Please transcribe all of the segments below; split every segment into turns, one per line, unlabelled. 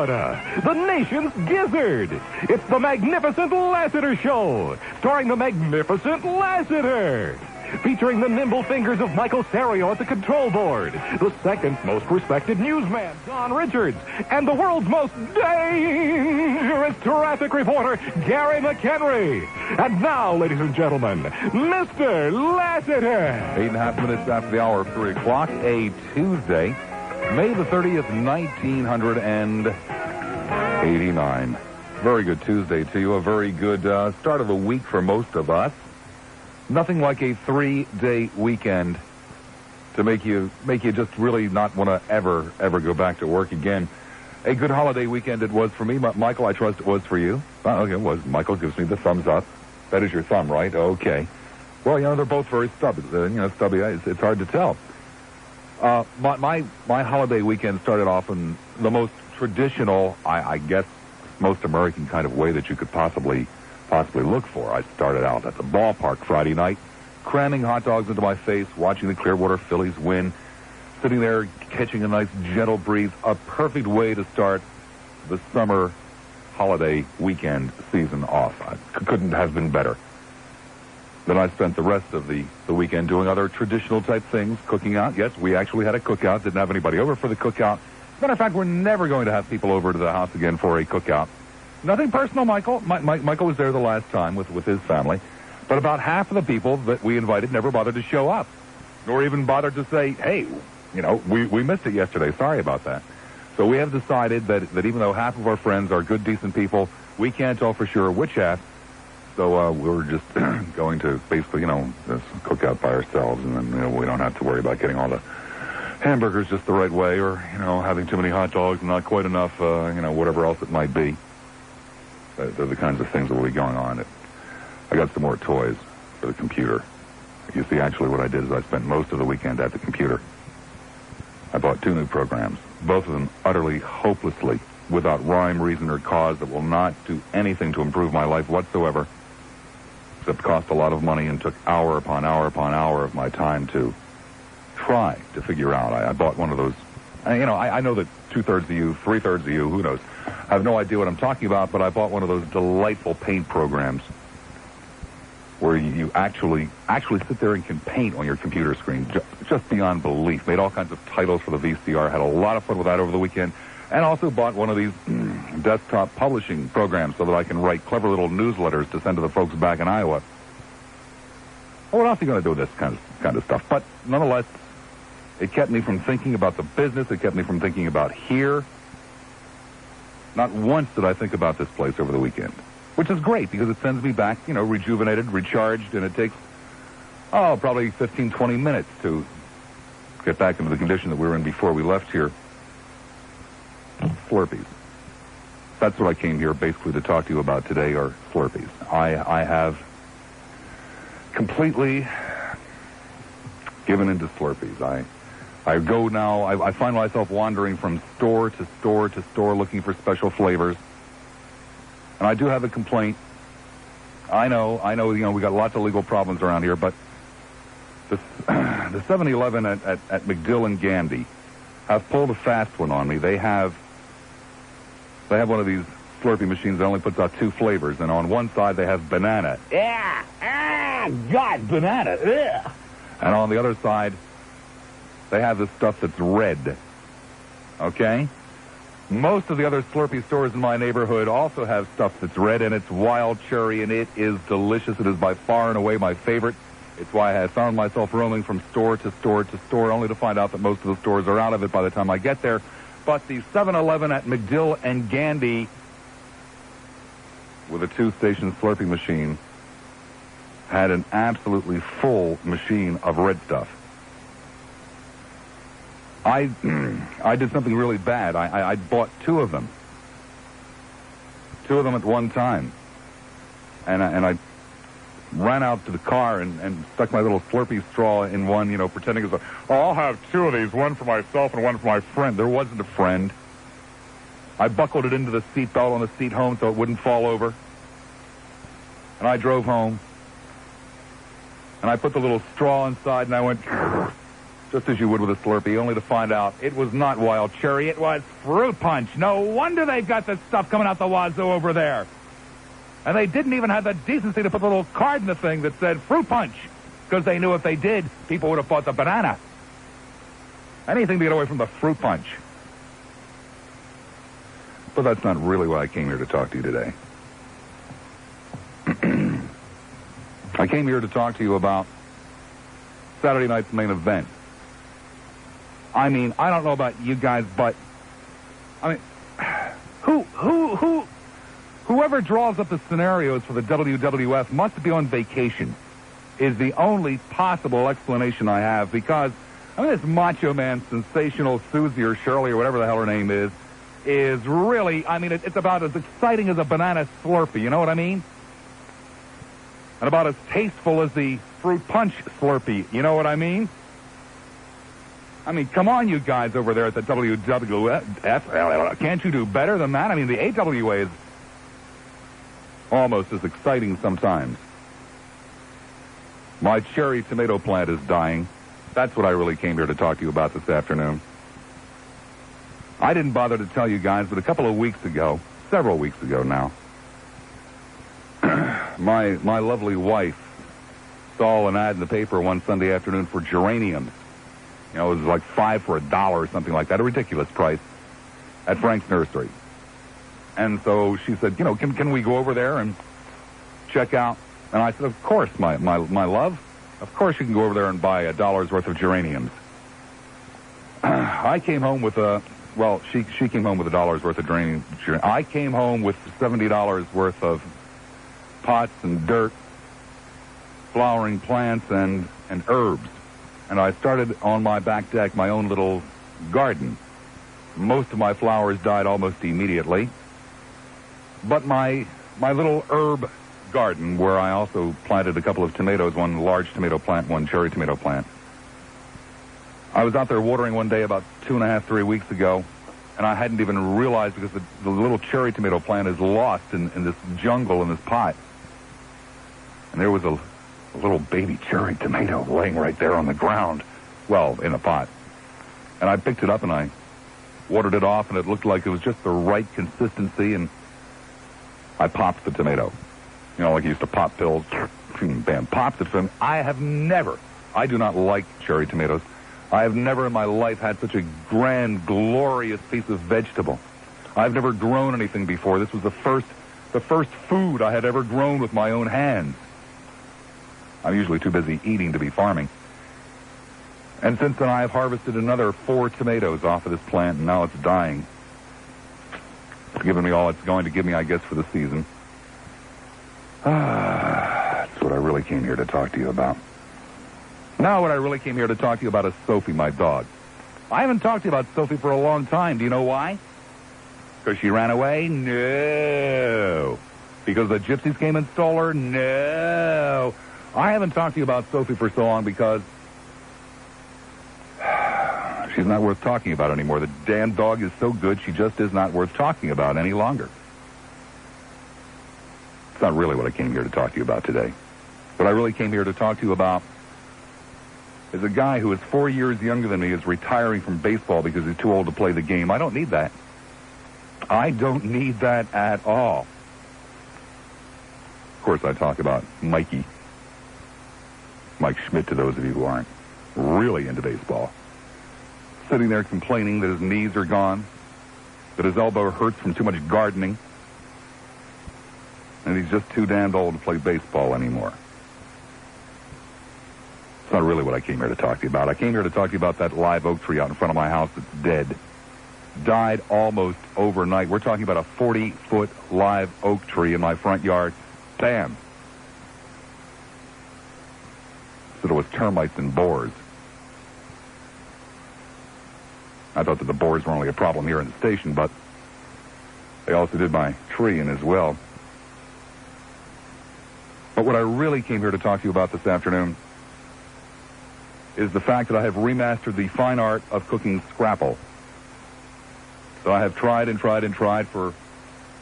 Florida, the nation's gizzard. It's the magnificent Lassiter Show, starring the magnificent Lassiter. Featuring the nimble fingers of Michael Serio at the control board, the second most respected newsman, Don Richards, and the world's most dangerous traffic reporter, Gary McHenry. And now, ladies and gentlemen, Mr. Lassiter.
8.5 minutes after the hour of 3 o'clock, a Tuesday, May the 30th, 1989. Very good Tuesday to you. A very good start of the week for most of us. Nothing like a 3-day weekend to make you just really not want to ever go back to work again. A good holiday weekend it was for me. Michael, I trust it was for you. Okay, it was. Michael gives me the thumbs up. That is your thumb, right? Okay. Well, they're both very stubby. Stubby. It's hard to tell. My holiday weekend started off in the most traditional, I guess, most American kind of way that you could possibly look for. I started out at the ballpark Friday night, cramming hot dogs into my face, watching the Clearwater Phillies win, sitting there catching a nice gentle breeze, a perfect way to start the summer holiday weekend season off. Couldn't have been better. Then I spent the rest of the weekend doing other traditional type things, cooking out. Yes, we actually had a cookout. Didn't have anybody over for the cookout. As a matter of fact, we're never going to have people over to the house again for a cookout. Nothing personal, Michael. Michael was there the last time with his family. But about half of the people that we invited never bothered to show up. Nor even bothered to say, hey, we missed it yesterday. Sorry about that. So we have decided that even though half of our friends are good, decent people, we can't tell for sure which half. So we're just going to basically, just cook out by ourselves. And then, we don't have to worry about getting all the hamburgers just the right way or, having too many hot dogs and not quite enough, whatever else it might be. They're the kinds of things that will be going on. I got some more toys for the computer. You see, actually what I did is I spent most of the weekend at the computer. I bought 2 new programs, both of them utterly, hopelessly, without rhyme, reason, or cause that will not do anything to improve my life whatsoever, except cost a lot of money and took hour upon hour upon hour of my time to try to figure out. I bought one of those. I know that 2/3 of you, 3/3 of you, who knows, I have no idea what I'm talking about, but I bought one of those delightful paint programs where you actually sit there and can paint on your computer screen, just beyond belief. Made all kinds of titles for the VCR, had a lot of fun with that over the weekend, and also bought one of these desktop publishing programs so that I can write clever little newsletters to send to the folks back in Iowa. Well, what else are you going to do with this kind of stuff? But nonetheless, it kept me from thinking about the business. It kept me from thinking about here. Not once did I think about this place over the weekend, which is great because it sends me back, rejuvenated, recharged, and it takes, probably 15, 20 minutes to get back into the condition that we were in before we left here. Slurpees. That's what I came here basically to talk to you about today, are Slurpees. I have completely given into Slurpees. I go now, I find myself wandering from store to store to store looking for special flavors. And I do have a complaint. I know, we got lots of legal problems around here, but the 7-Eleven at McDill and Gandy have pulled a fast one on me. They have one of these Slurpee machines that only puts out 2 flavors, and on one side they have banana. Yeah, God, banana. Yeah. And on the other side, they have this stuff that's red. Okay? Most of the other Slurpee stores in my neighborhood also have stuff that's red, and it's wild cherry, and it is delicious. It is by far and away my favorite. It's why I have found myself roaming from store to store to store, only to find out that most of the stores are out of it by the time I get there. But the 7-Eleven at McDill and Gandy, with a 2-station Slurpee machine, had an absolutely full machine of red stuff. I did something really bad. I bought 2 of them. 2 of them at one time. And I ran out to the car and stuck my little Slurpee straw in one, pretending it was I'll have 2 of these, one for myself and one for my friend. There wasn't a friend. I buckled it into the seat belt on the seat home so it wouldn't fall over. And I drove home. And I put the little straw inside and I went just as you would with a Slurpee, only to find out it was not wild cherry, it was fruit punch. No wonder they've got this stuff coming out the wazoo over there. And they didn't even have the decency to put the little card in the thing that said fruit punch, because they knew if they did, people would have bought the banana. Anything to get away from the fruit punch. But that's not really why I came here to talk to you today. I came here to talk to you about Saturday night's main event. I mean, I don't know about you guys, but I mean, whoever draws up the scenarios for the WWF must be on vacation, is the only possible explanation I have, because I mean, this Macho Man, Sensational Susie or Shirley or whatever the hell her name is really, I mean, it's about as exciting as a banana Slurpee, you know what I mean? And about as tasteful as the fruit punch Slurpee, you know what I mean? I mean, come on, you guys over there at the WWF. Can't you do better than that? I mean, the AWA is almost as exciting sometimes. My cherry tomato plant is dying. That's what I really came here to talk to you about this afternoon. I didn't bother to tell you guys, but a couple of weeks ago, several weeks ago now, my lovely wife saw an ad in the paper one Sunday afternoon for geraniums. You know, it was like $5 for $1 or something like that, a ridiculous price, at Frank's Nursery. And so she said, you know, can we go over there and check out? And I said, of course, my love. Of course you can go over there and buy $1 worth of geraniums. I came home with she came home with $1 worth of geraniums. I came home with $70 worth of pots and dirt, flowering plants and herbs. And I started on my back deck my own little garden. Most of my flowers died almost immediately. But my little herb garden, where I also planted a couple of tomatoes, one large tomato plant, one cherry tomato plant. I was out there watering one day about 2.5, 3 weeks ago, and I hadn't even realized, because the little cherry tomato plant is lost in this jungle in this pot. And there was a little baby cherry tomato laying right there on the ground, well, in a pot. And I picked it up and I watered it off, and it looked like it was just the right consistency, and I popped the tomato. You know, like you used to pop pills. Bam, popped it. I do not like cherry tomatoes. I have never in my life had such a grand, glorious piece of vegetable. I've never grown anything before. This was the first food I had ever grown with my own hands. I'm usually too busy eating to be farming. And since then, I have harvested another 4 tomatoes off of this plant, and now it's dying. It's given me all it's going to give me, I guess, for the season. That's what I really came here to talk to you about. Now what I really came here to talk to you about is Sophie, my dog. I haven't talked to you about Sophie for a long time. Do you know why? Because she ran away? No. Because the gypsies came and stole her? No. I haven't talked to you about Sophie for so long because she's not worth talking about anymore. The damn dog is so good, she just is not worth talking about any longer. It's not really what I came here to talk to you about today. What I really came here to talk to you about is a guy who is 4 years younger than me is retiring from baseball because he's too old to play the game. I don't need that. I don't need that at all. Of course, I talk about Mike Schmidt, to those of you who aren't really into baseball. Sitting there complaining that his knees are gone, that his elbow hurts from too much gardening, and he's just too damned old to play baseball anymore. It's not really what I came here to talk to you about. I came here to talk to you about that live oak tree out in front of my house that's dead. Died almost overnight. We're talking about a 40-foot live oak tree in my front yard. Bam. Said it was termites and boars. I thought that the boars were only a problem here in the station, but they also did my tree in as well. But what I really came here to talk to you about this afternoon is the fact that I have remastered the fine art of cooking scrapple. So I have tried and tried and tried for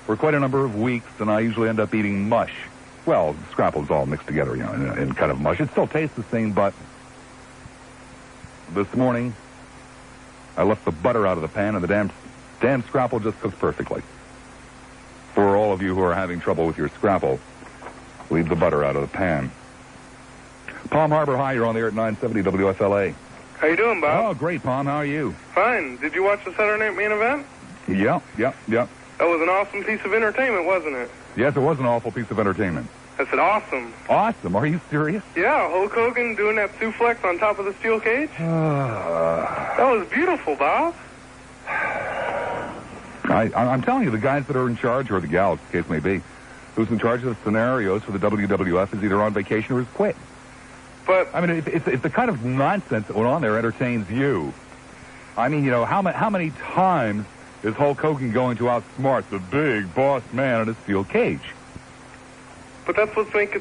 quite a number of weeks, and I usually end up eating mush. Well, scrapple's all mixed together, you know, in kind of mush. It still tastes the same, but this morning, I left the butter out of the pan, and the damn scrapple just cooks perfectly. For all of you who are having trouble with your scrapple, leave the butter out of the pan. Palm Harbor, hi, you're on the air at 970 WFLA.
How you doing, Bob?
Oh, great, Palm. How are you?
Fine. Did you watch the Saturday Night Main Event?
Yeah.
That was an awesome piece of entertainment, wasn't it?
Yes, it was an awful piece of entertainment.
I said awesome.
Awesome? Are you serious?
Yeah, Hulk Hogan doing that suplex on top of the steel cage. That was beautiful, Bob.
I'm telling you, the guys that are in charge, or the gals, the case may be, who's in charge of the scenarios for the WWF is either on vacation or has quit.
But
I mean, if the kind of nonsense that went on there entertains you, I mean, you know, how many times is Hulk Hogan going to outsmart the big boss man in a steel cage?
But that's what makes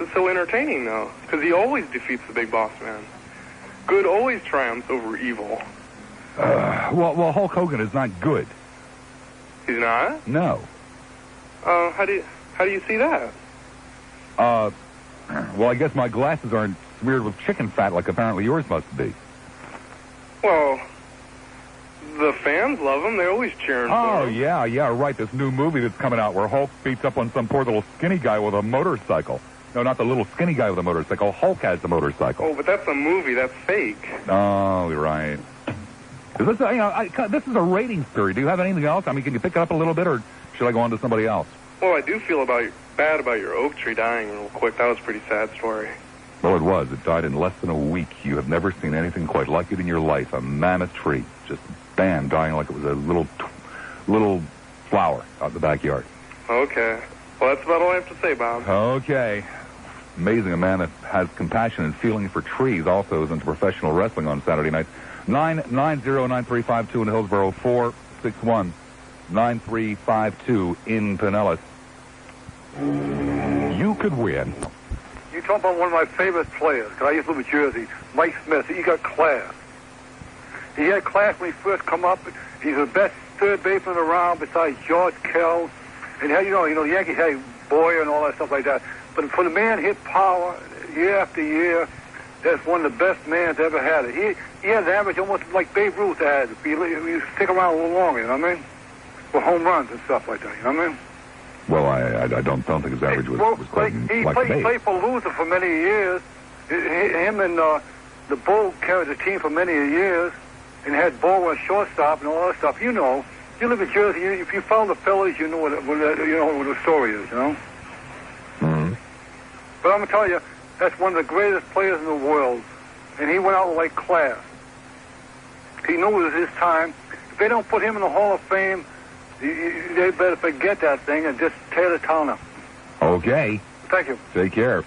it so entertaining, though, because he always defeats the big boss man. Good always triumphs over evil.
Well, Hulk Hogan is not good.
He's not?
No.
How do you see that?
Well, I guess my glasses aren't smeared with chicken fat like apparently yours must be.
Well, the fans love him. They're always cheering for him.
Yeah, right. This new movie that's coming out where Hulk beats up on some poor little skinny guy with a motorcycle. No, not the little skinny guy with a motorcycle. Hulk has the motorcycle.
Oh, but that's a movie. That's fake.
Oh, you're right. Is this, this is a ratings story. Do you have anything else? I mean, can you pick it up a little bit, or should I go on to somebody else?
Well, I do feel bad about your oak tree dying real quick. That was a pretty sad story.
Well, it was. It died in less than a week. You have never seen anything quite like it in your life. A mammoth tree. Just, bam, dying like it was a little flower out in the backyard.
Okay. Well, that's about all I have to say, Bob.
Okay. Amazing. A man that has compassion and feeling for trees also is into professional wrestling on Saturday nights. 990-9352 in Hillsborough, 461-9352 in Pinellas.
You could win.
You talk about one of my favorite players, because I used to live in Jersey, Mike Smith. He got class. He had class when he first come up. He's the best third baseman around besides George Kell. And you know, the Yankees had Boyer and all that stuff like that. But for the man hit power year after year, that's one of the best mans ever had it. He had an average almost like Babe Ruth had. If you stick around a little longer, you know what I mean? For home runs and stuff like that, you know what I mean?
Well, I don't think his average was quite
he
like
played for Luther for many years. Him and the Bull carried the team for many years and had Bull as shortstop and all that stuff. You know, you live in Jersey. If you follow the Phillies, you know what the story is, you know?
Mm-hmm.
But I'm going to tell you, that's one of the greatest players in the world. And he went out like class. He knew it was his time. If they don't put him in the Hall of Fame, they better forget that thing and just tear the town up.
Okay.
Thank you.
Take care.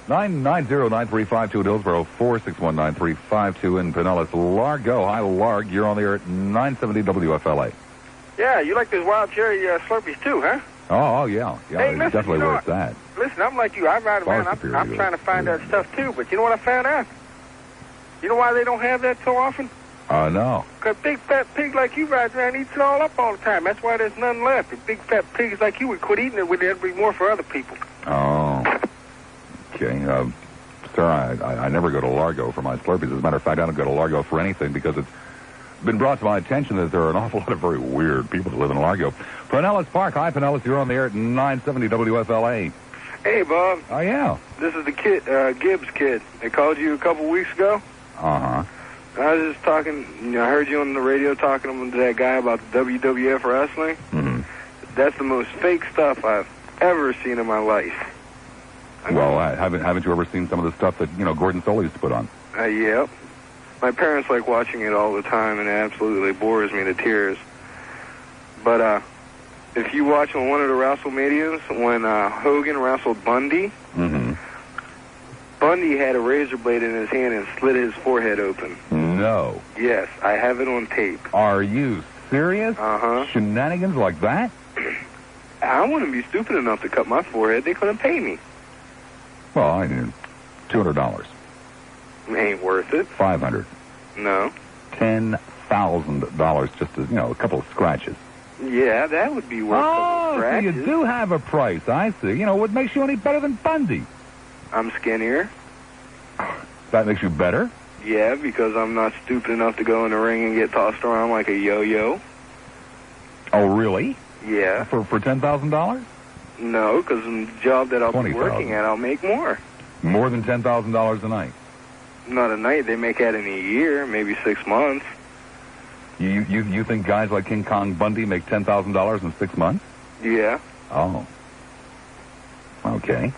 990-9352 at Hillsborough, 461-9352 in Pinellas. Largo. Hi, Larg. You're on the air at 970 WFLA.
Yeah, you like those wild cherry Slurpees too, huh?
Oh, yeah. Yeah,
Hey,
it's
listen,
definitely
you know
where it's at.
Listen, I'm like you. I ride around. I'm trying to find that stuff too. But you know what I found out? You know why they don't have that so often?
No.
Because big fat pig like you rides around and eats it all up all the time. That's why there's none left. If big fat pigs like you would quit eating it, there'd be more for other people.
Oh. Okay. Sir, I never go to Largo for my Slurpees. As a matter of fact, I don't go to Largo for anything because it's been brought to my attention that there are an awful lot of very weird people that live in Largo. Pinellas Park. Hi, Pinellas. You're on the air at 970 WFLA.
Hey, Bob.
Oh, yeah.
This is the kid, Gibbs kid. They called you a couple weeks ago.
Uh-huh.
I was just talking, I heard you on the radio talking to that guy about the WWF wrestling.
Mm-hmm.
That's the most fake stuff I've ever seen in my life.
Well, haven't you ever seen some of the stuff that, Gordon Solie used to put on?
Yep. My parents like watching it all the time, and it absolutely bores me to tears. But if you watch on one of the WrestleManias, when Hogan wrestled Bundy,
mm-hmm.
Bundy had a razor blade in his hand and slit his forehead open.
No.
Yes, I have it on tape.
Are you serious?
Uh-huh.
Shenanigans like that?
I wouldn't be stupid enough to cut my forehead. They couldn't pay me.
Well, I did. $200.
Ain't worth it.
$500.
No.
$10,000 just as, a couple of scratches.
Yeah, that would be worth a couple
so
scratches.
you do have a price. I see. What makes you any better than Bundy?
I'm skinnier.
That makes you better?
Yeah, because I'm not stupid enough to go in the ring and get tossed around like a yo-yo.
Oh, really?
Yeah.
For $10,000?
No, because in the job that I'll be working at, I'll make more.
More than $10,000 a night?
Not a night. They make that in a year, maybe 6 months.
You think guys like King Kong Bundy make $10,000 in 6 months?
Yeah.
Oh. Okay.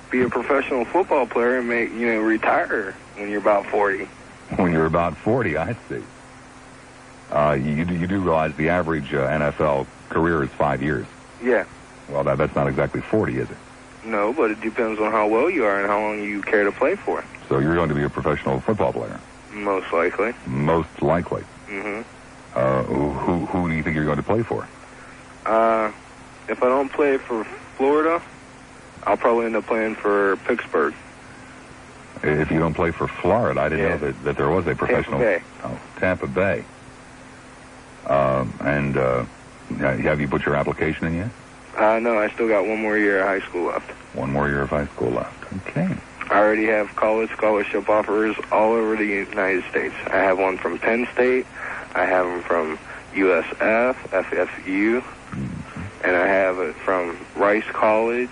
Be a professional football player and retire when you're about 40.
When you're about 40, I see. You do realize the average NFL career is 5 years.
Yeah.
Well, that's not exactly 40, is it?
No, but it depends on how well you are and how long you care to play for.
So you're going to be a professional football player?
Most likely.
Most likely.
Mm-hmm.
Who do you think you're going to play for?
If I don't play for Florida, I'll probably end up playing for Pittsburgh.
If you don't play for Florida, I didn't know that there was a professional.
Tampa Bay.
Oh, Tampa Bay. Have you put your application in yet?
No, I still got 1 more year of high school left.
1 more year of high school left. Okay.
I already have college scholarship offers all over the United States. I have one from Penn State. I have them from USF, FSU, and I have it from Rice College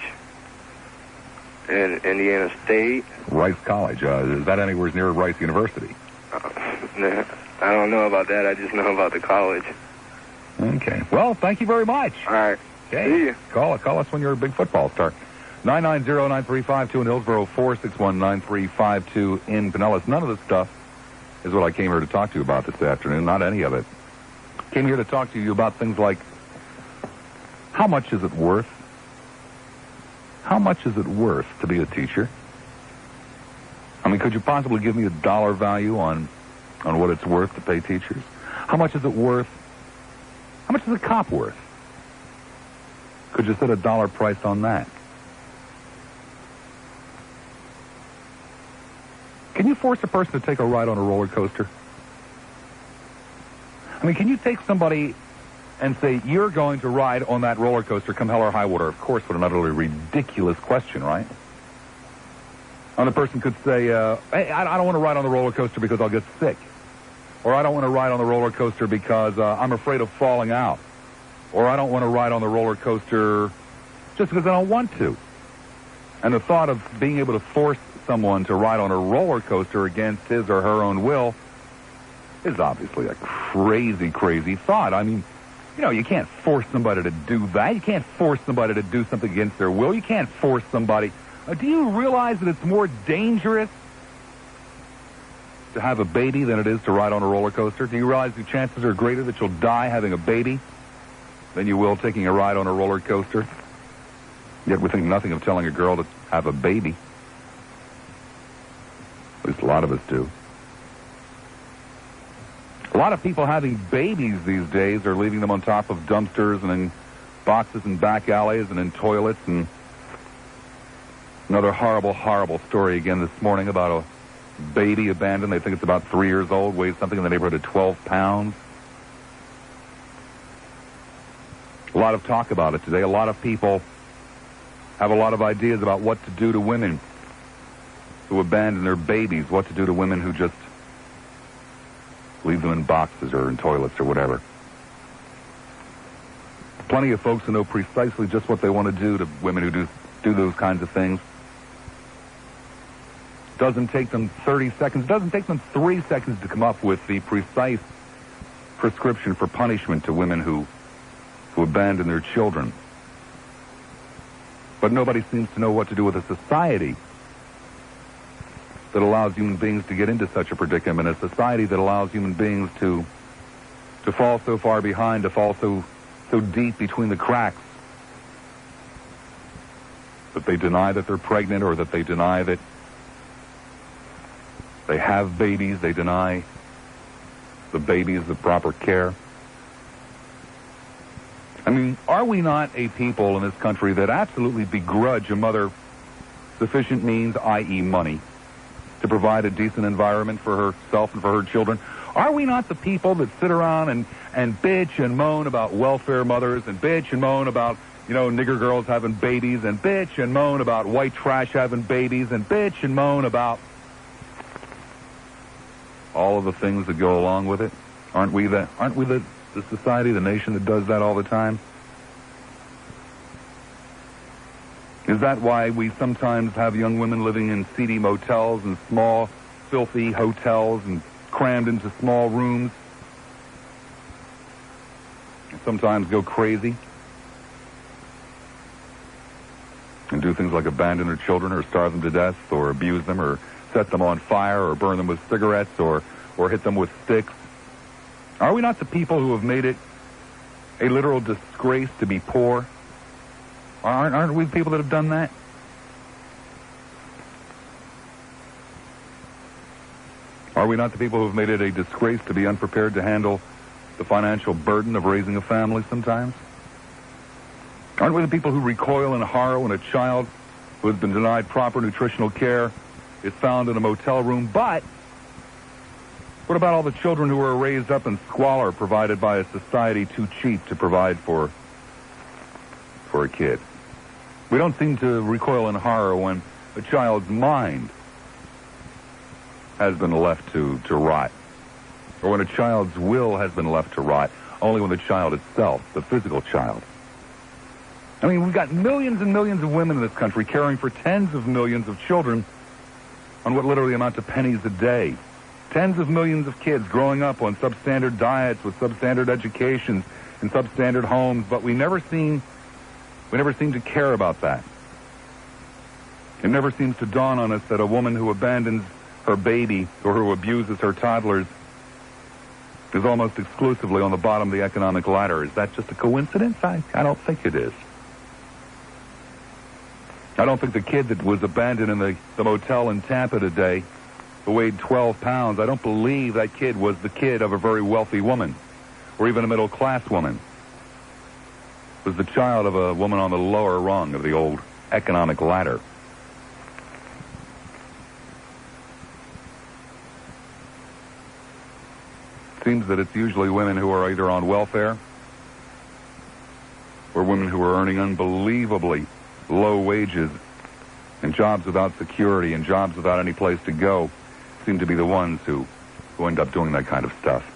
in Indiana State.
Rice College. Is that anywhere near Rice University?
I don't know about that. I just know about the college.
Okay. Well, thank you very much.
All right.
Okay.
See you.
Call us when you're a big football star. 990-9352 in Hillsborough, 461-9352 in Pinellas. None of this stuff is what I came here to talk to you about this afternoon. Not any of it. Came here to talk to you about things like, how much is it worth? How much is it worth to be a teacher? I mean, could you possibly give me a dollar value on what it's worth to pay teachers? How much is it worth? How much is a cop worth? Could you set a dollar price on that? Can you force a person to take a ride on a roller coaster? I mean, can you take somebody and say, you're going to ride on that roller coaster come hell or high water? Of course, what an utterly ridiculous question, right? And the person could say, hey, I don't want to ride on the roller coaster because I'll get sick. Or I don't want to ride on the roller coaster because I'm afraid of falling out. Or I don't want to ride on the roller coaster just because I don't want to. And the thought of being able to force someone to ride on a roller coaster against his or her own will is obviously a crazy, crazy thought. I mean, you can't force somebody to do that. You can't force somebody to do something against their will. You can't force somebody. Do you realize that it's more dangerous to have a baby than it is to ride on a roller coaster? Do you realize the chances are greater that you'll die having a baby than you will taking a ride on a roller coaster? Yet we think nothing of telling a girl to have a baby. At least a lot of us do. A lot of people having babies these days are leaving them on top of dumpsters and in boxes in back alleys and in toilets. And another horrible, horrible story again this morning about a baby abandoned. They think it's about 3 years old, weighs something in the neighborhood of 12 pounds. A lot of talk about it today. A lot of people have a lot of ideas about what to do to women who abandon their babies, what to do to women who just leave them in boxes or in toilets or whatever. Plenty of folks who know precisely just what they want to do to women who do those kinds of things. Doesn't take them 30 seconds, doesn't take them 3 seconds to come up with the precise prescription for punishment to women who abandon their children. But nobody seems to know what to do with a society that allows human beings to get into such a predicament, a society that allows human beings to fall so far behind, to fall so deep between the cracks that they deny that they're pregnant or that they deny that they have babies, they deny the babies the proper care. I mean, are we not a people in this country that absolutely begrudge a mother sufficient means, i.e. money, to provide a decent environment for herself and for her children? Are we not the people that sit around and bitch and moan about welfare mothers and bitch and moan about, nigger girls having babies and bitch and moan about white trash having babies and bitch and moan about all of the things that go along with it? Aren't we the society, the nation that does that all the time? Is that why we sometimes have young women living in seedy motels and small, filthy hotels and crammed into small rooms? And sometimes go crazy and do things like abandon their children or starve them to death or abuse them or set them on fire or burn them with cigarettes or hit them with sticks? Are we not the people who have made it a literal disgrace to be poor? Aren't we the people that have done that? Are we not the people who have made it a disgrace to be unprepared to handle the financial burden of raising a family sometimes? Aren't we the people who recoil in horror when a child who has been denied proper nutritional care is found in a motel room? But what about all the children who were raised up in squalor provided by a society too cheap to provide for a kid? We don't seem to recoil in horror when a child's mind has been left to rot, or when a child's will has been left to rot, only when the child itself, the physical child. I mean, we've got millions and millions of women in this country caring for tens of millions of children on what literally amount to pennies a day. Tens of millions of kids growing up on substandard diets with substandard educations in substandard homes, but we never seem to care about that. It never seems to dawn on us that a woman who abandons her baby or who abuses her toddlers is almost exclusively on the bottom of the economic ladder. Is that just a coincidence? I don't think it is. I don't think the kid that was abandoned in the motel in Tampa today, who weighed 12 pounds, I don't believe that kid was the kid of a very wealthy woman or even a middle-class woman. It was the child of a woman on the lower rung of the old economic ladder. Seems that it's usually women who are either on welfare or women who are earning unbelievably low wages and jobs without security and jobs without any place to go seem to be the ones who end up doing that kind of stuff.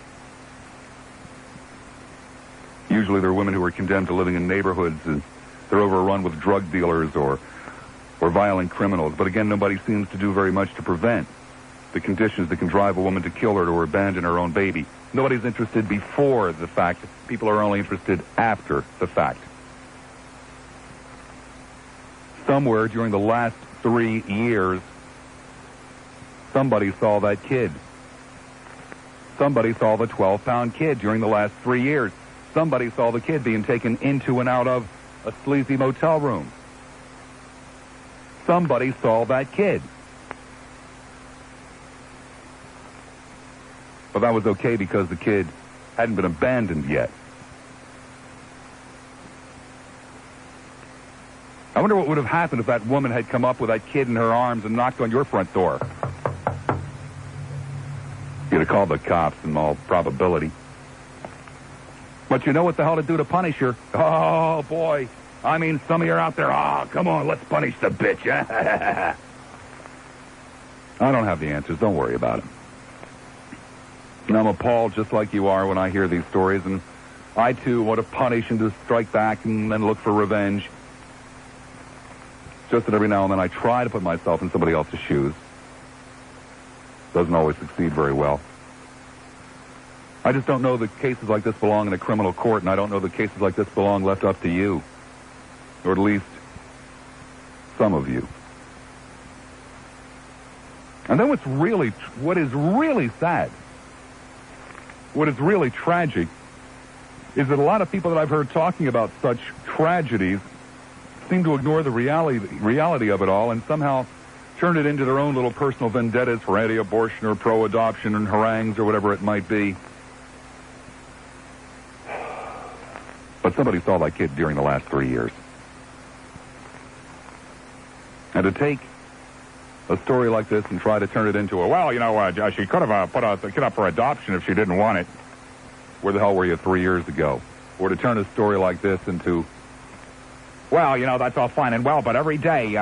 Usually they're women who are condemned to living in neighborhoods and they're overrun with drug dealers or violent criminals. But again, nobody seems to do very much to prevent the conditions that can drive a woman to kill her or abandon her own baby. Nobody's interested before the fact. People are only interested after the fact. Somewhere during the last 3 years, somebody saw that kid. Somebody saw the 12-pound kid during the last 3 years. Somebody saw the kid being taken into and out of a sleazy motel room. Somebody saw that kid. But that was okay because the kid hadn't been abandoned yet. I wonder what would have happened if that woman had come up with that kid in her arms and knocked on your front door. You'd have called the cops in all probability. But you know what the hell to do to punish her? Oh, boy. I mean, some of you are out there, come on, let's punish the bitch. I don't have the answers. Don't worry about it. And I'm appalled just like you are when I hear these stories, and I, too, want to punish and to strike back and then look for revenge. Just that every now and then I try to put myself in somebody else's shoes. Doesn't always succeed very well. I just don't know that cases like this belong in a criminal court, and I don't know that cases like this belong left up to you. Or at least some of you. And then what is really sad, what is really tragic, is that a lot of people that I've heard talking about such tragedies seem to ignore the reality of it all and somehow turn it into their own little personal vendettas for anti-abortion or pro-adoption and harangues or whatever it might be. But somebody saw that kid during the last 3 years. And to take a story like this and try to turn it into she could have put the kid up for adoption if she didn't want it. Where the hell were you 3 years ago? Or to turn a story like this into, that's all fine and well, but every day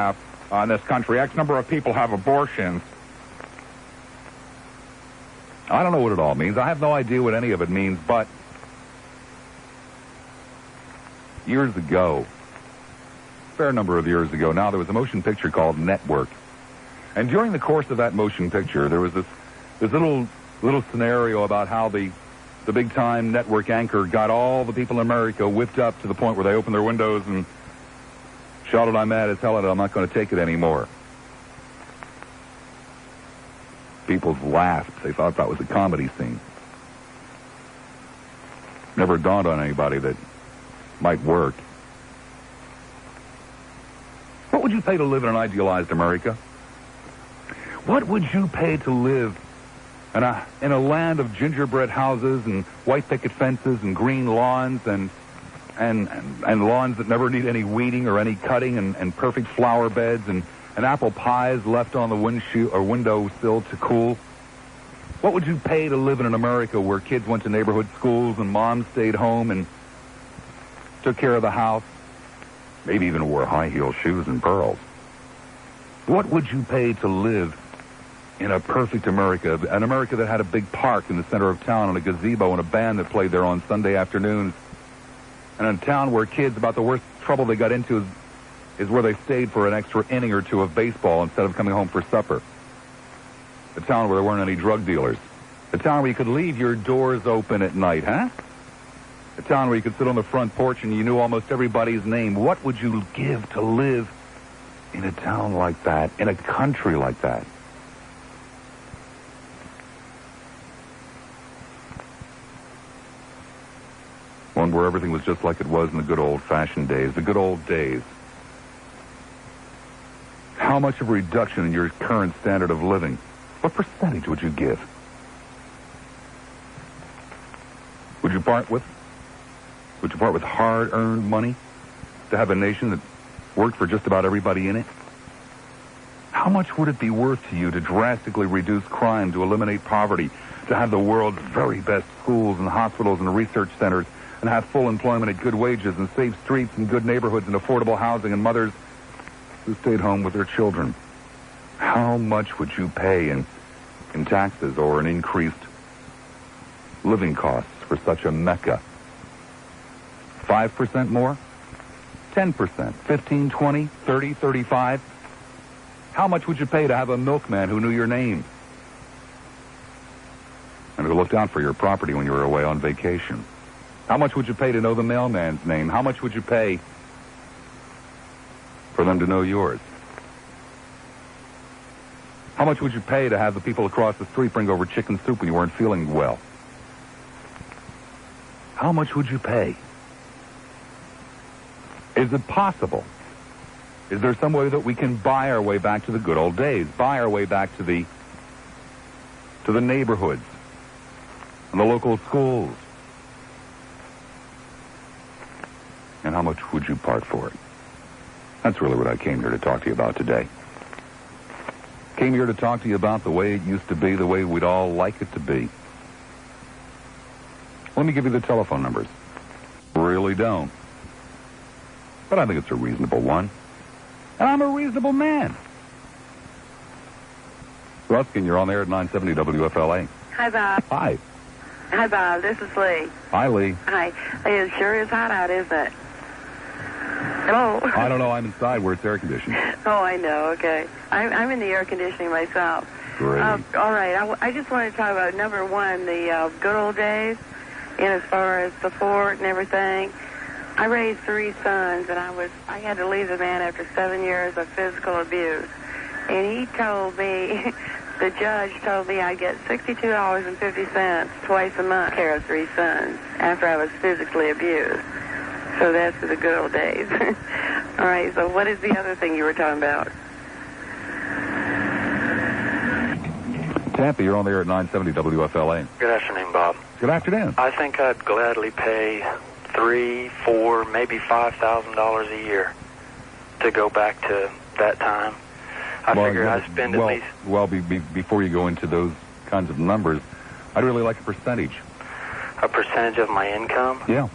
in this country, X number of people have abortions. I don't know what it all means. I have no idea what any of it means, but years ago, a fair number of years ago now, there was a motion picture called Network. And during the course of that motion picture, there was this little scenario about how the big-time network anchor got all the people in America whipped up to the point where they opened their windows and shouted, "I'm mad as hell at it. I'm not going to take it anymore." People laughed. They thought that was a comedy scene. Never dawned on anybody that might work. What would you pay to live in an idealized America? What would you pay to live in a land of gingerbread houses and white picket fences and green lawns and lawns that never need any weeding or any cutting and perfect flower beds and apple pies left on the windowsill to cool? What would you pay to live in an America where kids went to neighborhood schools and moms stayed home and took care of the house, maybe even wore high-heel shoes and pearls? What would you pay to live in a perfect America, an America that had a big park in the center of town and a gazebo and a band that played there on Sunday afternoons, and a town where kids, about the worst trouble they got into is where they stayed for an extra inning or two of baseball instead of coming home for supper. A town where there weren't any drug dealers. A town where you could leave your doors open at night, huh? A town where you could sit on the front porch and you knew almost everybody's name. What would you give to live in a town like that, in a country like that? One where everything was just like it was in the good old-fashioned days, the good old days. How much of a reduction in your current standard of living? What percentage would you give? Would you part with hard-earned money to have a nation that worked for just about everybody in it? How much would it be worth to you to drastically reduce crime, to eliminate poverty, to have the world's very best schools and hospitals and research centers, and have full employment at good wages and safe streets and good neighborhoods and affordable housing and mothers who stayed home with their children? How much would you pay in taxes or in increased living costs for such a mecca? 5% more? 10%? 15, 20, 30, 35? How much would you pay to have a milkman who knew your name and who looked out for your property when you were away on vacation? How much would you pay to know the mailman's name? How much would you pay for them to know yours? How much would you pay to have the people across the street bring over chicken soup when you weren't feeling well? How much would you pay? Is it possible? Is there some way that we can buy our way back to the good old days, buy our way back to the neighborhoods and the local schools? And how much would you part for it? That's really what I came here to talk to you about today. Came here to talk to you about the way it used to be, the way we'd all like it to be. Let me give you the telephone numbers. Really don't. But I think it's a reasonable one. And I'm a reasonable man. Ruskin, you're on there at 970 WFLA.
Hi, Bob.
Hi.
Hi, Bob. This is Lee.
Hi, Lee.
Hi. It sure is hot out, isn't it? Hello?
I don't know. I'm inside where it's air conditioned.
Oh, I know. Okay. I'm in the air conditioning myself.
Great.
All right. I just want to talk about, number one, the good old days, and as far as support and everything. I raised 3 sons, and I had to leave the man after 7 years of physical abuse. And he told me, the judge told me I'd get $62.50 twice a month to care of 3 sons after I was physically abused. So that's the good old days. All right, so what is the other thing you were talking about?
Tampa, you're on there at 970 WFLA.
Good afternoon, Bob.
Good afternoon.
I think I'd gladly pay $3,000, $4,000, maybe $5,000 a year to go back to that time. I figure I'd spend at least...
Well, before you go into those kinds of numbers, I'd really like a percentage.
A percentage of my income?
Yeah.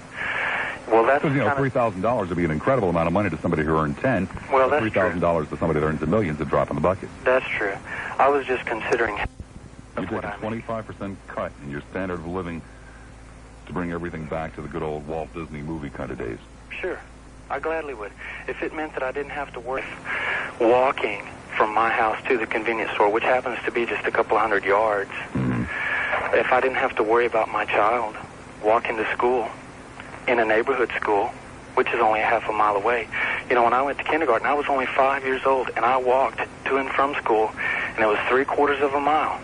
Well, that's
because, $3,000 would be an incredible amount of money to somebody who earned 10.
Well, that's
$3,000 to somebody that earns $1 million is a drop in the bucket.
That's true. I was just considering
You take a 25% cut in your standard of living to bring everything back to the good old Walt Disney movie kind of days.
Sure. I gladly would. If it meant that I didn't have to worry walking from my house to the convenience store, which happens to be just a couple hundred yards, if I didn't have to worry about my child walking to school in a neighborhood school, which is only a half a mile away. You know, when I went to kindergarten, I was only 5 years old, and I walked to and from school, and it was 3/4 of a mile.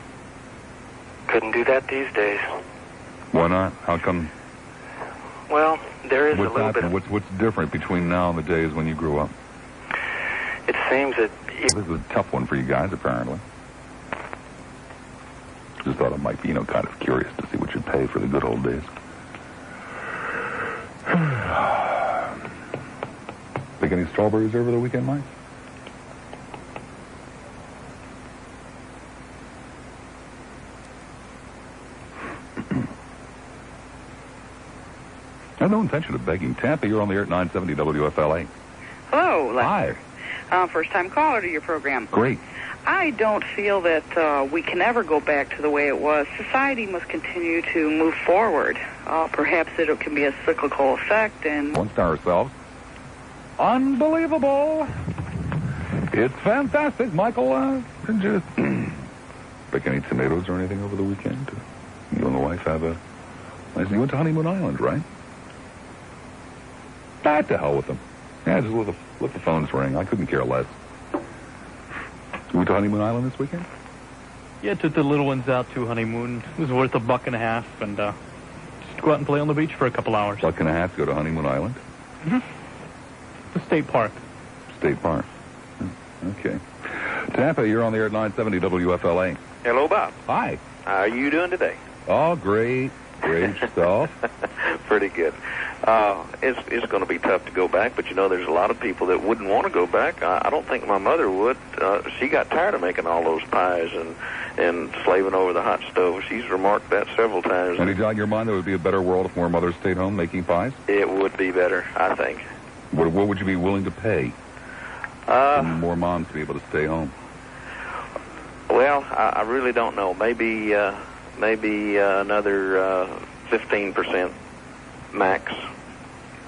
Couldn't do that these days.
Why not? How come?
Well, there is a little bit of...
What's different between now and the days when you grew up?
It seems that...
This is a tough one for you guys, apparently. Just thought it might be, kind of curious to see what you'd pay for the good old days. Pick any strawberries over the weekend, Mike? I have no intention of begging. Tampa, you're on the air at 970 WFLA.
Hello, Lassiter.
Hi.
First-time caller to your program.
Great.
I don't feel that we can ever go back to the way it was. Society must continue to move forward. Perhaps it can be a cyclical effect. And
once to ourselves. Unbelievable. It's fantastic, Michael. Just pick any tomatoes or anything over the weekend? You and the wife have a... You went to Honeymoon Island, right? Ah, to hell with them. Yeah, just let the phones ring. I couldn't care less. You went to Honeymoon Island this weekend?
Yeah, took the little ones out to honeymoon. It was worth $1.50, and just go out and play on the beach for a couple hours.
$1.50 to go to Honeymoon Island?
Mm-hmm. The state park.
State park. Okay. Tampa, you're on the air at 970 WFLA.
Hello, Bob.
Hi.
How are you doing today?
Oh, great. Great yourself.
Pretty good. It's going to be tough to go back, but there's a lot of people that wouldn't want to go back. I don't think my mother would. She got tired of making all those pies and slaving over the hot stove. She's remarked that several times.
Any doubt in your mind there would be a better world if more mothers stayed home making pies?
It would be better, I think.
What would you be willing to pay for more moms to be able to stay home?
Well, I really don't know. Maybe another 15% max.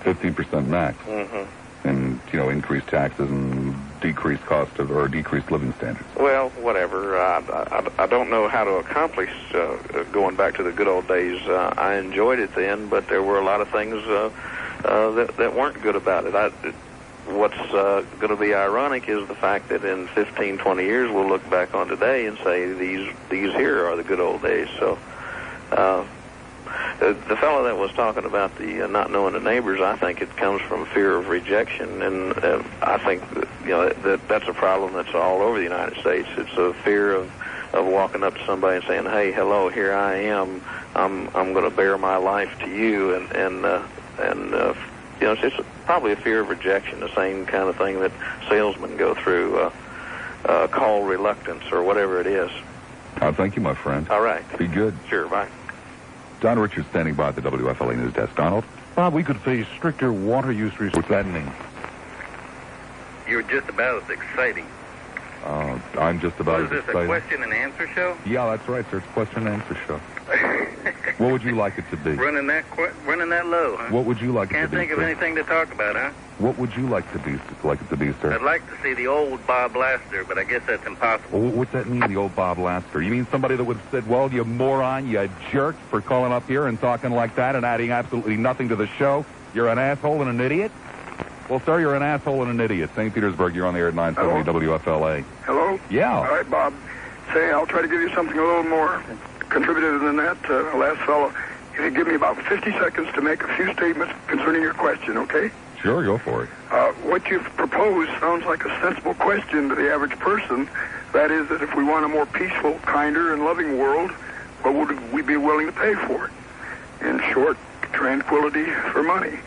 15% max.
Mm-hmm.
And, increased taxes and decreased cost of, or decreased living standards.
Well, whatever. I don't know how to accomplish going back to the good old days. I enjoyed it then, but there were a lot of things that weren't good about it. What's going to be ironic is the fact that in 15, 20 years we'll look back on today and say these here are the good old days. So the fellow that was talking about the not knowing the neighbors, I think it comes from fear of rejection, and I think that's a problem that's all over the United States. It's a fear of walking up to somebody and saying, "Hey, hello, here I am. I'm going to bear my life to you," and it's probably a fear of rejection, the same kind of thing that salesmen go through, call reluctance or whatever it is.
Thank you, my friend.
All right.
Be good.
Sure, bye.
Don Richards standing by at the WFLA News Desk. Donald?
Bob, we could face stricter water use restrictions.
What's that mean?
You're just about as exciting.
I'm just about as exciting.
Is this a question and answer show?
Yeah, that's right, sir. It's a question and answer show. What would you like it to be?
Running that low, huh?
What would you like it to be,
Can't think of anything to talk about, huh?
What would you like it to be, sir?
I'd like to see the old Bob Lassiter, but I guess that's impossible.
Well, what's that mean, the old Bob Lassiter? You mean somebody that would have said, well, you moron, you jerk, for calling up here and talking like that and adding absolutely nothing to the show? You're an asshole and an idiot? Well, sir, you're an asshole and an idiot. St. Petersburg, you're on the air at 970 WFLA.
Hello?
Yeah.
All right, Bob. Say, I'll try to give you something a little more contributive than that last fellow. If you give me about 50 seconds to make a few statements concerning your question, okay?
Sure, go for it.
What you've proposed sounds like a sensible question to the average person. That is, that if we want a more peaceful, kinder, and loving world, what would we be willing to pay for it? In short, tranquility for money.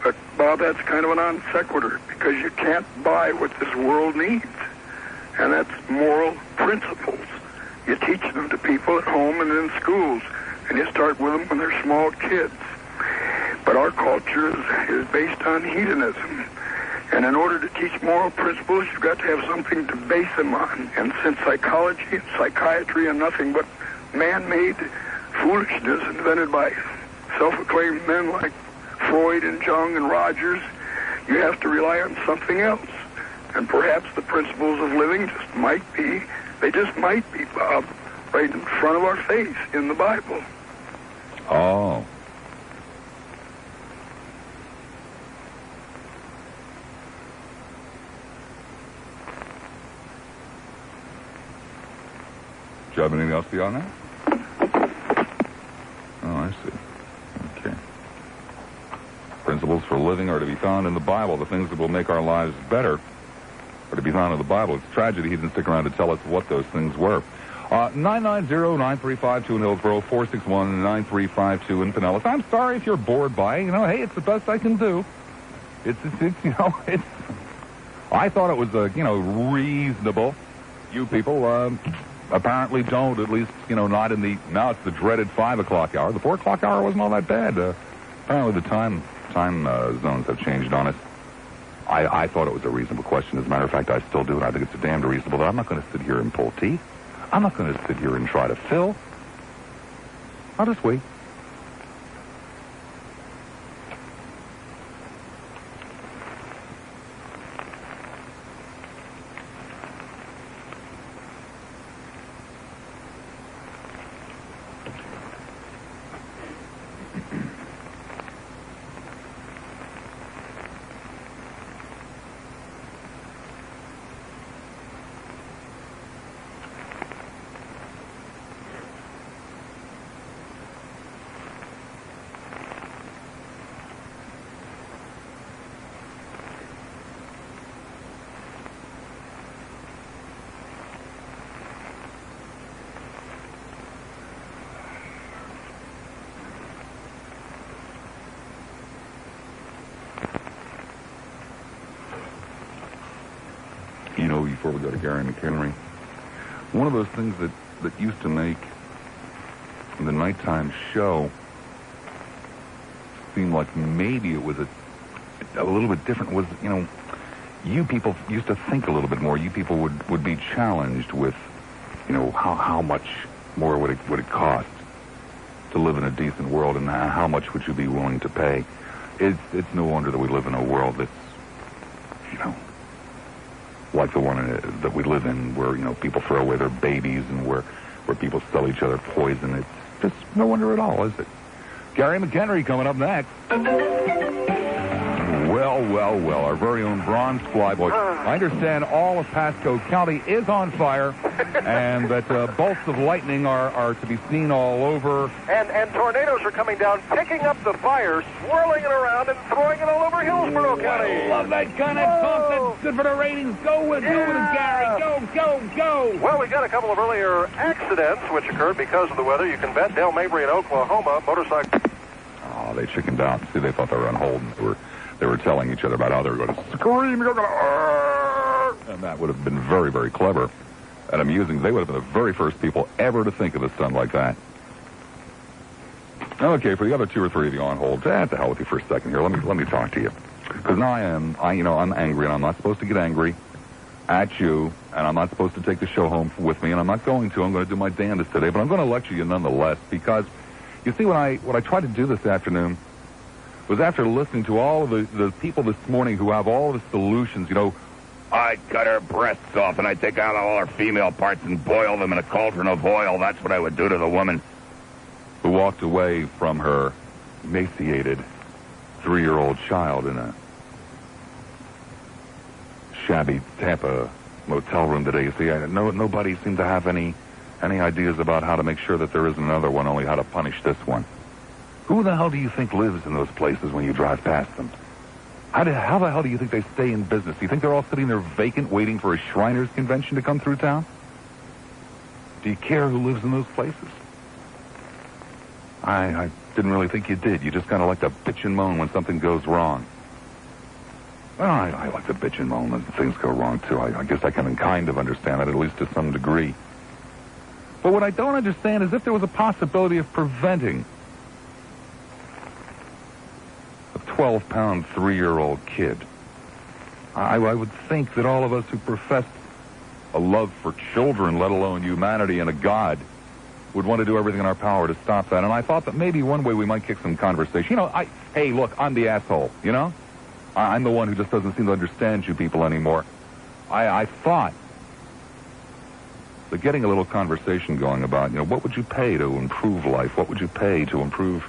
But, Bob, that's kind of a non sequitur, because you can't buy what this world needs. And that's moral principles. You teach them to people at home and in schools, and you start with them when they're small kids. But our culture is based on hedonism. And in order to teach moral principles, you've got to have something to base them on. And since psychology and psychiatry are nothing but
man-made foolishness invented by self-acclaimed men like Freud and Jung and Rogers. You have to rely on something else. And perhaps the principles of living just might be, Bob, right in front of our face in the Bible.
Oh. Do you have anything else beyond that? Oh, I see. Okay. Principles for living are to be found in the Bible. The things that will make our lives better are to be found in the Bible. It's a tragedy he didn't stick around to tell us what those things were. 990-9352 in Hillsborough, 461-9352 in Pinellas. I'm sorry if you're bored by it. Hey, it's the best I can do. It's I thought it was, reasonable. You people, apparently don't, at least, not in now it's the dreaded 5 o'clock hour. The 4 o'clock hour wasn't all that bad. Apparently the time zones have changed on us. I thought it was a reasonable question. As a matter of fact, I still do, and I think it's damned reasonable. But I'm not going to sit here and pull teeth. I'm not going to sit here and try to fill. I'll just wait. Before we go to Gary McHenry, one of those things that used to make the nighttime show seem like maybe it was a little bit different was, you people used to think a little bit more. You people would be challenged with, how much more would it cost to live in a decent world, and how much would you be willing to pay? It's no wonder that we live in a world that's, like the one that we live in, where people throw away their babies and where people sell each other poison. It's just no wonder at all, is it? Gary McHenry coming up next. Well, our very own bronze flyboy. I understand all of Pasco County is on fire, and that bolts of lightning are to be seen all over.
And tornadoes are coming down, picking up the fire, swirling it around, and throwing it all over Hillsborough County.
I love that kind of talk. That's good for the ratings. Go with it, Gary. Go.
Well, we got a couple of earlier accidents which occurred because of the weather. You can bet Dale Mabry in Oklahoma, motorcycle.
Oh, they chickened out. See, they thought they were on hold, and they were telling each other about how they were going to scream, you're going to, and that would have been very, very clever and amusing. They would have been the very first people ever to think of a stunt like that. Okay, for the other two or three of you on hold, to hell with you for a second here. Let me talk to you, because now I'm angry, and I'm not supposed to get angry at you, and I'm not supposed to take the show home with me, and I'm not going to. I'm going to do my damnedest today, but I'm going to lecture you nonetheless, because you see, what I tried to do this afternoon was, after listening to all of the people this morning who have all the solutions, I cut her breasts off and I take out all her female parts and boil them in a cauldron of oil. That's what I would do to the woman who walked away from her emaciated 3-year-old child in a shabby Tampa motel room today. You see, nobody seemed to have any ideas about how to make sure that there isn't another one, only how to punish this one. Who the hell do you think lives in those places when you drive past them? How the hell do you think they stay in business? Do you think they're all sitting there vacant waiting for a Shriners convention to come through town? Do you care who lives in those places? I didn't really think you did. You just kind of like to bitch and moan when something goes wrong. Well, I like to bitch and moan when things go wrong, too. I guess I can kind of understand that, at least to some degree. But what I don't understand is if there was a possibility of preventing a 12-pound 3-year-old kid. I would think that all of us who profess a love for children, let alone humanity and a God, would want to do everything in our power to stop that. And I thought that maybe one way we might kick some conversation. Hey, look, I'm the asshole, you know? I'm the one who just doesn't seem to understand you people anymore. I thought that getting a little conversation going about, what would you pay to improve life? What would you pay to improve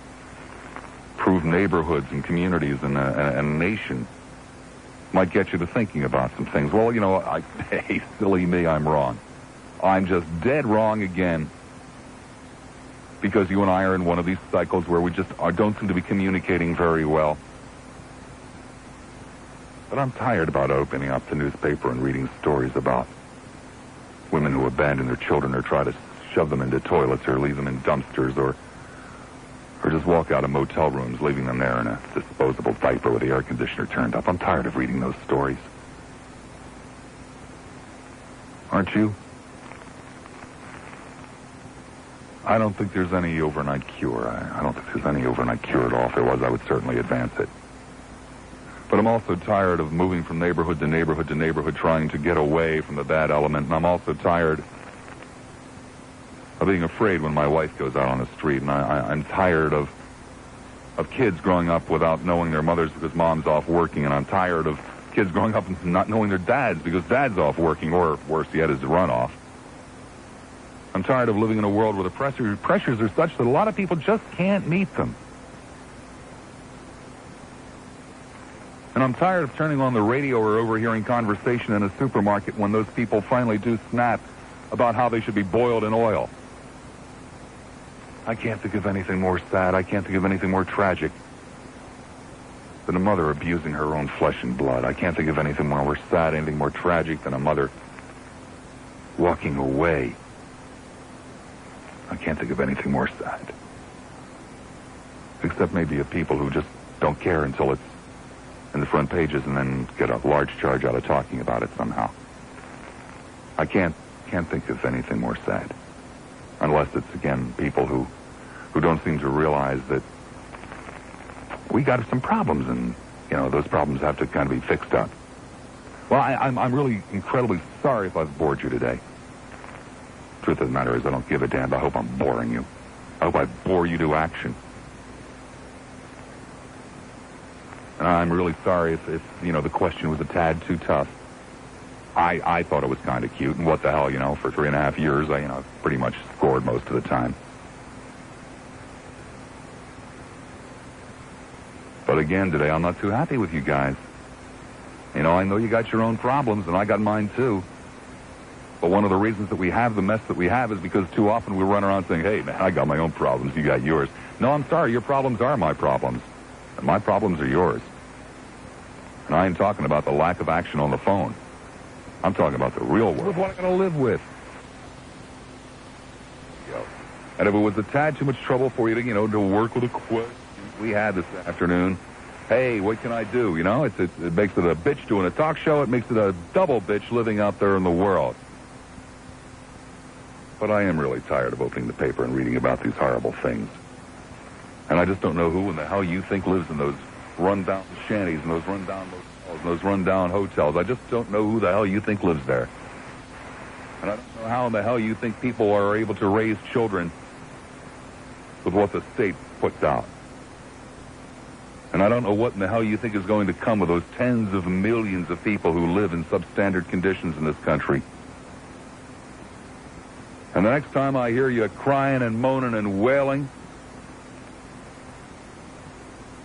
neighborhoods and communities and a nation might get you to thinking about some things. Well, hey, silly me, I'm wrong. I'm just dead wrong again. Because you and I are in one of these cycles where we just don't seem to be communicating very well. But I'm tired about opening up the newspaper and reading stories about women who abandon their children or try to shove them into toilets or leave them in dumpsters or just walk out of motel rooms, leaving them there in a disposable diaper with the air conditioner turned up. I'm tired of reading those stories. Aren't you? I don't think there's any overnight cure. I don't think there's any overnight cure at all. If there was, I would certainly advance it. But I'm also tired of moving from neighborhood to neighborhood to neighborhood, trying to get away from the bad element. And I'm also tired of being afraid when my wife goes out on the street. And I'm tired of kids growing up without knowing their mothers because mom's off working. And I'm tired of kids growing up and not knowing their dads because dad's off working, or worse yet, is the runoff. I'm tired of living in a world where the pressures are such that a lot of people just can't meet them. And I'm tired of turning on the radio or overhearing conversation in a supermarket when those people finally do snap about how they should be boiled in oil. I can't think of anything more sad. I can't think of anything more tragic than a mother abusing her own flesh and blood. I can't think of anything more sad, anything more tragic than a mother walking away. I can't think of anything more sad. Except maybe of people who just don't care until it's in the front pages and then get a large charge out of talking about it somehow. I can't think of anything more sad. Unless it's, again, people who don't seem to realize that we got some problems and, those problems have to kind of be fixed up. Well, I'm really incredibly sorry if I've bored you today. Truth of the matter is I don't give a damn. I hope I'm boring you. I hope I bore you to action. And I'm really sorry if the question was a tad too tough. I thought it was kind of cute, and what the hell, for 3.5 years, I pretty much scored most of the time. But again, today, I'm not too happy with you guys. I know you got your own problems, and I got mine too. But one of the reasons that we have the mess that we have is because too often we run around saying, hey, man, I got my own problems, you got yours. No, I'm sorry, your problems are my problems. And my problems are yours. And I ain't talking about the lack of action on the phone. I'm talking about the real world. What am I going to live with? And if it was a tad too much trouble for you to, to work with a quote we had this afternoon, hey, what can I do? It makes it a bitch doing a talk show. It makes it a double bitch living out there in the world. But I am really tired of opening the paper and reading about these horrible things. And I just don't know who in the hell you think lives in those run-down shanties and those run-down motels and those run-down hotels. I just don't know who the hell you think lives there. And I don't know how in the hell you think people are able to raise children with what the state puts out. And I don't know what in the hell you think is going to come of those tens of millions of people who live in substandard conditions in this country. And the next time I hear you crying and moaning and wailing,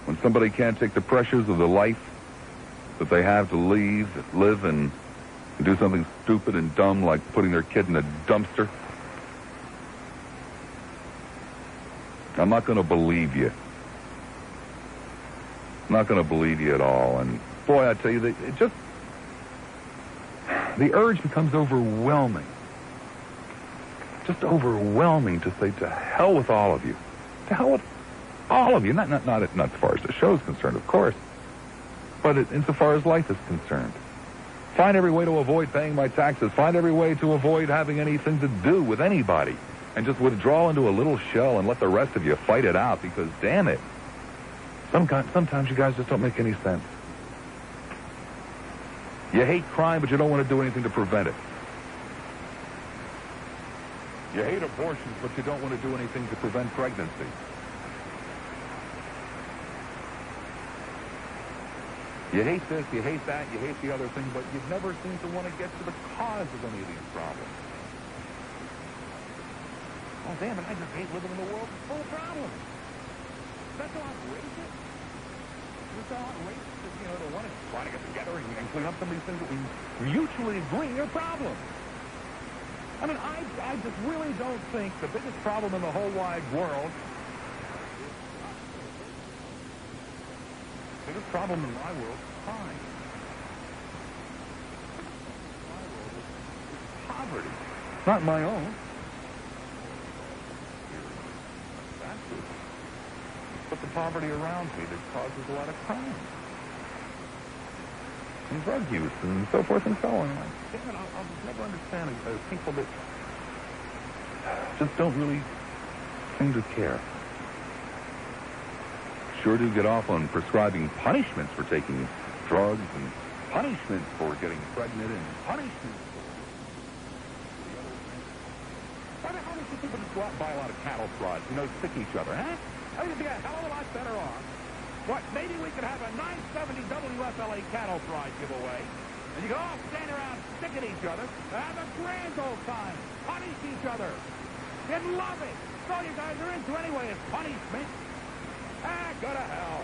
when somebody can't take the pressures of the life that they have to live and do something stupid and dumb like putting their kid in a dumpster, I'm not going to believe you. I'm not going to believe you at all. And boy, I tell you, the urge becomes overwhelming. Just overwhelming to say to hell with all of you. To hell with all of you. Not as far as the show's concerned, of course. But insofar as life is concerned. Find every way to avoid paying my taxes. Find every way to avoid having anything to do with anybody. And just withdraw into a little shell and let the rest of you fight it out. Because, damn it, sometimes you guys just don't make any sense. You hate crime, but you don't want to do anything to prevent it. You hate abortions, but you don't want to do anything to prevent pregnancy. You hate this, you hate that, you hate the other thing, but you never seem to want to get to the cause of any of these problems. Oh, damn it, I just hate living in a world full of problems. That's so outrageous. It's so outrageous that, to want to try to get together and clean up some of these things that we mutually agree are problems. I mean, I just really don't think the biggest problem in the whole wide world, the biggest problem in my world is crime. My world is poverty. Not my own. But the poverty around me that causes a lot of crime. And drug use and so forth and so on. Damn it, I'll just never understand people that just don't really seem to care. Sure do get off on prescribing punishments for taking drugs and punishments for getting pregnant and punishments for... Why the hell do people just go out and buy a lot of cattle prods, stick each other, huh? I think it'd be a hell of a lot better off. What, maybe we could have a 970 WFLA cattle pride giveaway. And you can all stand around sticking each other and have a grand old time. Punish each other. You'd love it. That's all you guys are into anyway is punishment. Go to hell.